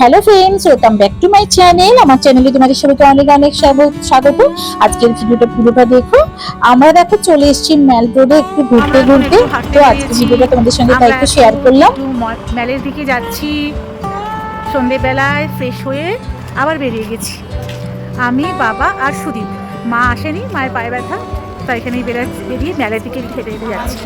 Hello friends, welcome back to my channel. আমার চ্যানেলে তোমাদের সবাইকে অনেক অনেক স্বাগত। আজকের ভিডিওটা পুরোটা দেখো। আমরা দেখো চলে এসেছি ম্যাল রোডে একটু ঘুরতে। তো আজকের ভিডিওটা তোমাদের সঙ্গে তাই একটু শেয়ার করলাম। ম্যালের দিকে যাচ্ছি, সন্ধেবেলায় ফ্রেশ হয়ে আবার বেরিয়ে গেছি আমি, বাবা আর সুদীপ। মা আসেনি, মায়ের পায়ে ব্যথা, তাই এখানেই বেরিয়ে ম্যালের দিকে হেঁটে হেঁটে যাচ্ছি।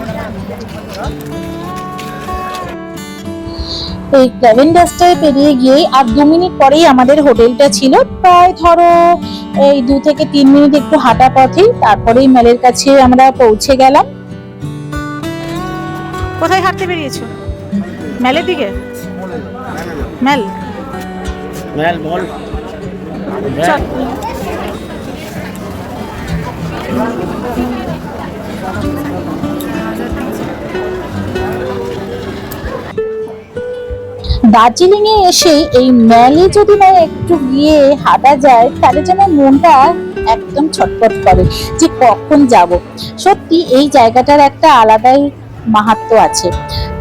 এই ক্যাভেন্ডাসটায় পেরিয়ে গিয়ে আর 2 মিনিট পরেই আমাদের হোটেলটা ছিল। প্রায় ধরো এই 2 থেকে 3 মিনিট একটু হাঁটা পথেই, তারপরেই ম্যালের কাছে আমরা পৌঁছে গেলাম। কোথায় হাঁটতে বেরিয়েছো? ম্যালের দিকে? ম্যাল ম্যাল মল। চল। দার্জিলিং এ এসে এই ম্যালে যদি না একটু গিয়ে হাঁটা যায়, তাহলে যেন মনটা একদম ছটফট করে যে কখন যাব। সত্যি এই জায়গাটার একটা আলাদাই মাহাত্ম্য আছে।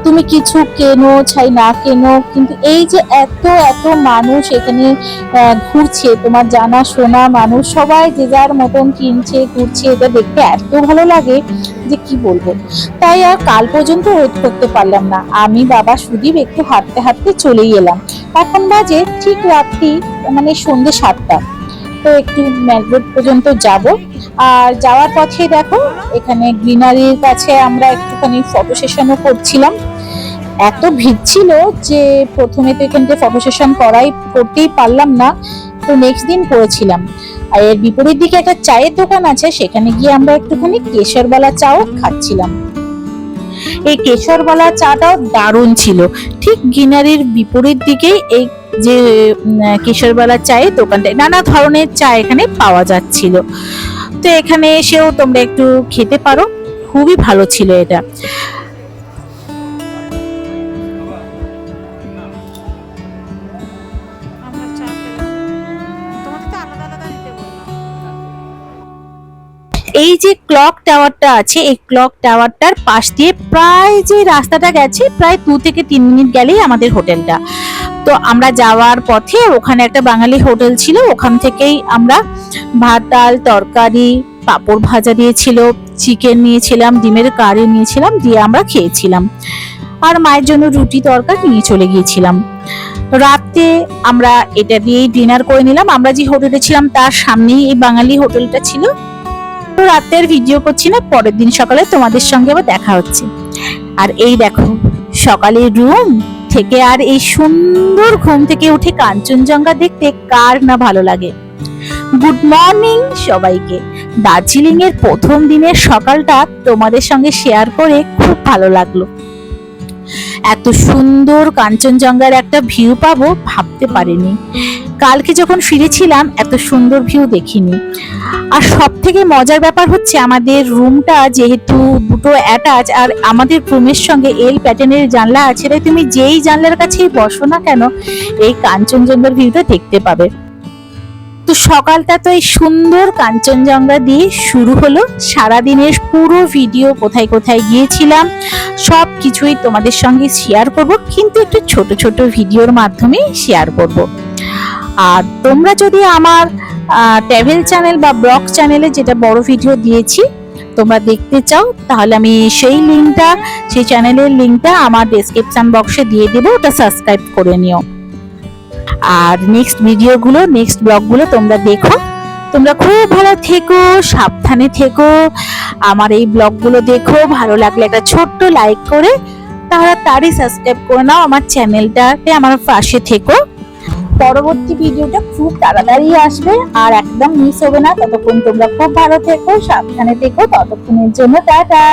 তুমি কিছু কেনো চাই না কেনো, কিন্তু এই যে এত এত মানুষ এখানে ঘুরছে, তোমার জানা শোনা মানুষ সবাই যে যার মতন কিনছে ঘুরছে, এটা দেখতে এত ভালো লাগে যে কি বলবো। তাই আর কাল পর্যন্ত ওয়েট করতে পারলাম না, আমি বাবা সুদীপ একটু হাঁটতে হাঁটতে চলেই এলাম। এখন বাজে ঠিক রাত্রি মানে সন্ধ্যে 7টা। তো একটু ম্যাল রোড পর্যন্ত যাব। আর যাওয়ার পথে দেখো এখানে গ্রিনারির কাছে আমরা একটুখানি ফটো সেশনও করছিলাম। এত ভিড় ছিল যে প্রথমে তো এখান থেকে ফটো সেশন করতেই পারলাম না, তো নেক্সট দিন করেছিলাম। আর এর বিপরীত দিকে একটা চায়ের দোকান আছে, সেখানে গিয়ে আমরা একটুখানি কেশরবালা চাও খাচ্ছিলাম। এই কেশরবালা চাটাও দারুণ ছিল। ঠিক গ্রিনারির বিপরীত দিকে এই যে কেশরবালা চায়ের দোকানটা, নানা ধরনের চা এখানে পাওয়া যাচ্ছিল। তো এখানে এসেও তোমরা একটু খেতে পারো, খুবই ভালো ছিল এটা। এই যে ক্লক টাওয়ারটা আছে, এই ক্লক টাওয়ারটার পাশ দিয়ে প্রায় যে রাস্তাটা গেছে, প্রায় 2 থেকে 3 মিনিট গেলেই আমাদের হোটেলটা। তো আমরা যাওয়ার পথে ওখানে একটা বাঙালি হোটেল ছিল, ওখান থেকেই আমরা ভাত ডাল তরকারি পাঁপড় ভাজা দিয়েছিল, চিকেন নিয়েছিলাম, ডিমের কারি নিয়েছিলাম, দিয়ে আমরা খেয়েছিলাম। আর মায়ের জন্য রুটি তরকারি নিয়ে চলে গিয়েছিলাম। রাতে আমরা এটা দিয়েই ডিনার করে নিলাম। আমরা যে হোটেলে ছিলাম তার সামনেই এই বাঙালি হোটেলটা ছিল। তো রাতের ভিডিও করছি না, পরের দিন সকালে তোমাদের সঙ্গে আবার দেখা হচ্ছে। আর এই দেখো সকালের রুম থেকে আর এই সুন্দর ঘুম থেকে উঠে কাঞ্চনজঙ্ঘা দেখতে কার না ভালো লাগে। গুড মর্নিং সবাইকে। দার্জিলিং এর প্রথম দিনের সকালটা তোমাদের সঙ্গে শেয়ার করে খুব ভালো লাগলো। এত সুন্দর কাঞ্চনজঙ্ঘার একটা ভিউ পাবো ভাবতে পারিনি। কালকে যখন ফিরেছিলাম এত সুন্দর ভিউ দেখিনি। আর সব থেকে মজার ব্যাপার হচ্ছে আমাদের রুমটা যেহেতু দুটো অ্যাটাচ, আর আমাদের রুমের সঙ্গে এল প্যাটার্নের জানলা আছে, তাই তুমি যেই জানলার কাছেই বসো না কেন এই কাঞ্চনজঙ্ঘার ভিউটা দেখতে পাবে। তো সকালটা তো এই সুন্দর কাঞ্চনজঙ্ঘা দিয়ে শুরু হলো। সারাদিনের পুরো ভিডিও কোথায় কোথায় গিয়েছিলাম সব কিছুই তোমাদের সঙ্গে শেয়ার করব, কিন্তু একটু ছোট ছোট ভিডিওর মাধ্যমে শেয়ার করব। আর তোমরা যদি আমার ট্রাভেল চ্যানেল বা ব্লগ চ্যানেলে যেটা বড় ভিডিও দিয়েছি তোমরা দেখতে চাও, তাহলে আমি সেই চ্যানেলের লিঙ্কটা আমার ডেসক্রিপশন বক্সে দিয়ে দেবো, ওটা সাবস্ক্রাইব করে নিও। আর নেক্সট ব্লগগুলো তোমরা দেখো। তোমরা খুব ভালো থেকো, সাবধানে থেকো। আমার এই ব্লগগুলো দেখো, ভালো লাগলে একটা ছোট্ট লাইক করে তাড়াতাড়ি সাবস্ক্রাইব করে নাও আমার চ্যানেলটাতে, আমার পাশে থেকো। পরবর্তী ভিডিওটা খুব তাড়াতাড়ি আসবে আর একদম মিস হবে না। ততক্ষণ তোমরা খুব ভালো থেকো, সাবধানে থেকো। ততক্ষণের জন্য টাটা।